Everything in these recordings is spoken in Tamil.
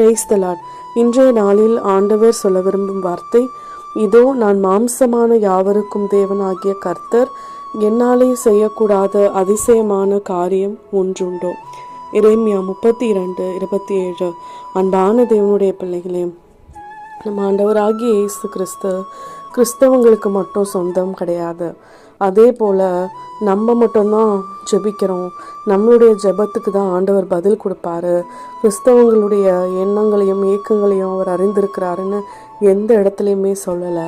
Praise the Lord. இன்றைய நாளில் ஆண்டவர் சொல்ல விரும்பும் வார்த்தை, இதோ நான் மாம்சமான யாவருக்கும் தேவனாகிய கர்த்தர், என்னாலே செய்யக்கூடாத அதிசயமான காரியம் ஒன்றுண்டோ. எரேமியா 32:27. அன்பான தேவனுடைய பிள்ளைகளே, நம்ம ஆண்டவராகிய இயேசு கிறிஸ்தவங்களுக்கு மட்டும் சொந்தம் கிடையாது. அதே போல் நம்ம மட்டும்தான் ஜெபிக்கிறோம், நம்மளுடைய ஜெபத்துக்கு தான் ஆண்டவர் பதில் கொடுப்பாரு, கிறிஸ்தவங்களுடைய எண்ணங்களையும் ஏக்கங்களையும் அவர் அறிந்திருக்கிறாருன்னு எந்த இடத்துலையுமே சொல்லலை.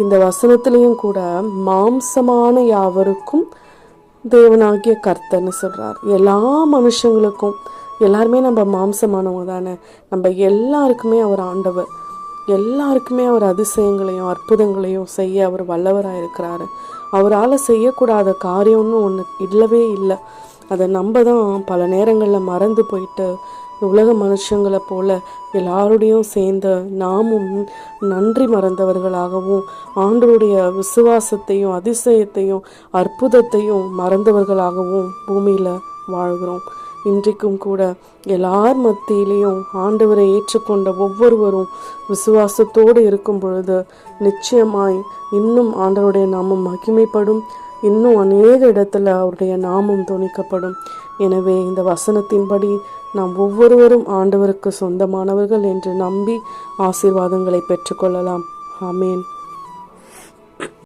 இந்த வசனத்திலையும் கூட மாம்சமான யாவருக்கும் தேவனாகிய கர்த்தர்னு சொல்கிறார். எல்லா மனுஷங்களுக்கும், எல்லாருமே நம்ம மாம்சமானவங்க தானே, நம்ம எல்லாருக்குமே அவர் ஆண்டவர், எல்லாருக்குமே அவர் அதிசயங்களையும் அற்புதங்களையும் செய்ய அவர் வல்லவராக இருக்கிறாரு. அவரால் செய்யக்கூடாத காரியம்னு ஒன்று இல்லவே இல்லை. அதை நம்ம தான் பல நேரங்களில் மறந்து போயிட்டு உலக மனுஷங்களை போல எல்லாரோடையும் சேர்ந்து நாமும் நன்றி மறந்தவர்களாகவும் ஆண்டவருடைய விசுவாசத்தையும் அதிசயத்தையும் அற்புதத்தையும் மறந்தவர்களாகவும் பூமியில் வாழ்கிறோம். இன்றைக்கும் கூட எல்லார் மத்தியிலையும் ஆண்டவரை ஏற்றுக்கொண்ட ஒவ்வொருவரும் விசுவாசத்தோடு இருக்கும் பொழுது நிச்சயமாய் இன்னும் ஆண்டவருடைய நாமம் மகிமைப்படும், இன்னும் அநேக இடத்துல அவருடைய நாமம் தொனிக்கப்படும். எனவே இந்த வசனத்தின்படி நாம் ஒவ்வொருவரும் ஆண்டவருக்கு சொந்தமானவர்கள் என்று நம்பி ஆசீர்வாதங்களை பெற்றுக்கொள்ளலாம். ஆமேன்.